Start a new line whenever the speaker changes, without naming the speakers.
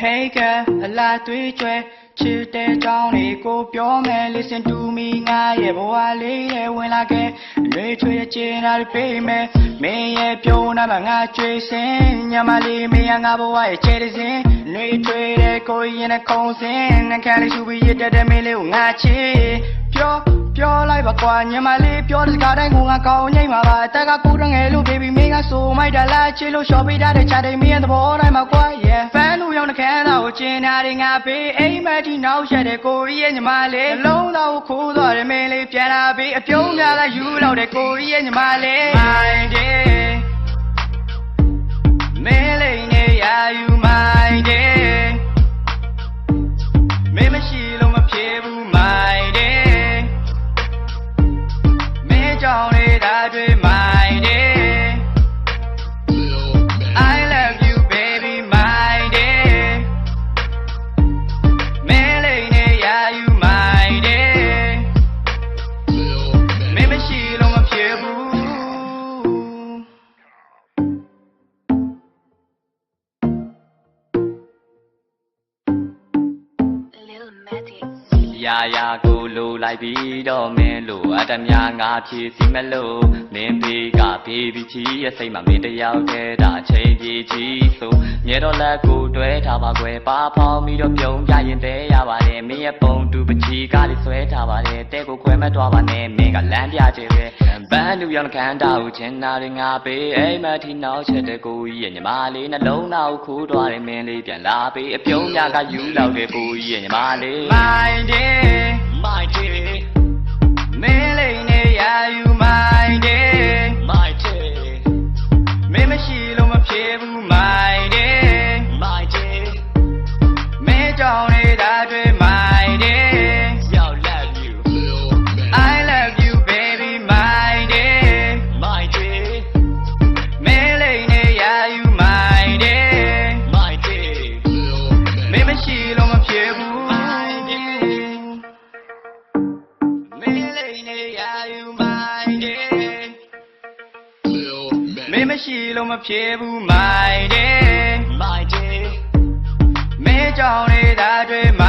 Hey girl အလားတွေ့ကျွဲချစ်တဲ့ကြောင်းတွေကိုပြောမယ် Listen to me ငါရဲ့ဘဝလေးရဲ့ဝင်လာခဲ့ရွေးချွေချင်တာပေးမယ်မင်းရဲ့ပြုံးနာမှာငါကြွေးစင်ညမလေးမင်းငါဘဝရဲ့ချဲတဲ့စင်ရွေးချွေတဲ့ကိုရင်နဲ့ခုံစင်နှခမ်းလေးရှူပြီးရတဲ့မင်းလေးကိုငါချစ်ပြောလိုက်ပါကွာညမလေးပြောတဲ့စကားတိုင်းကိုငါကောင်းငိမ့်ပါပါအတက်ကကူတော့ငယ်လို့ baby မင်းကဆိုမိုက်တာလားချစ်လို့ short ပေးတဲ့ချာတဲ့မင်းရဲ့သဘောတိုင်းမှာကွာ yeah fan လို့ရောက်တဲ့ခန်းသားကိုကျင်တာတွေငါပေးအိမ်မက်တီနောက်ရက်တဲ့ကိုရီးရဲ့ညီမလေးအလုံးသားကိုခိုးသွားတယ်မင်းလေးပြန်လာပြီးအပြုံးများကယူလောက်တဲ့ကိုရီးရဲ့ညီမလေး my day မင်းလေးနဲ့ရာယူ my day မင်းမရှိလို့မဖြစ်ဘူး my dayကြောင့်နေတာတွေ့ my day I love you baby my day မင်းလေးနဲ့ရာယူ my day မင်းမရှိလို့မဖြစ်ဘူး
Little Magic
ရာကိုလိုလိုက်ပြီးတော့မင်းလို့အတ္တများငါဖြည့်စီမလို့မင်းဖေးကဖေးပြီးချီရဲ့စိတ်မှာမင်းတယောက်တည်းဒါချိန်ပြေးချီဆိုမြဲတော့လက်ကိုတွဲထားပါကွယ်ပါဖောင်းပြီးတော့ပြုံးပြရင်တဲရပါတယ်မင်းရဲ့ပုံတူပချီကလေးဆွဲထားပါတယ်တဲကိုခွဲမသွားပါနဲ့မင်းကလမ်းပြချင်ပဲဘန်းလူရောင်ခန်းတာကိုချင်တာတွေငါပေးအိမ်မထီနောက်ချက်တဲ့ကိုကြီးရဲ့ညီမလေးနှလုံးသားကိုခိုးသွားတယ်မင်းလေးပြန်လာပြီးအပြုံးများကယူလောက်တဲ့ကိုကြီးရဲ့ညီမလေး
my day
my day
မင်းလေးနဲ့ရာယူ my day
my day
မင်းမရှိလို့မဖြစ်ဘူး my day
my day
မင်းကြောင့်နေတာတွေ့ my day
yo love you
I love you baby my day
my day
မင်းလေးနဲ့ရာယူ my day
my day
မင်းမရှိလို့မဖြစ်ဘူး my day မင်းလေးနဲ့ရာယူ my day မင်းမရှိလို့မဖြစ်ဘူး my day
my day
မင်းကြောင့်နေတာတွေ့ my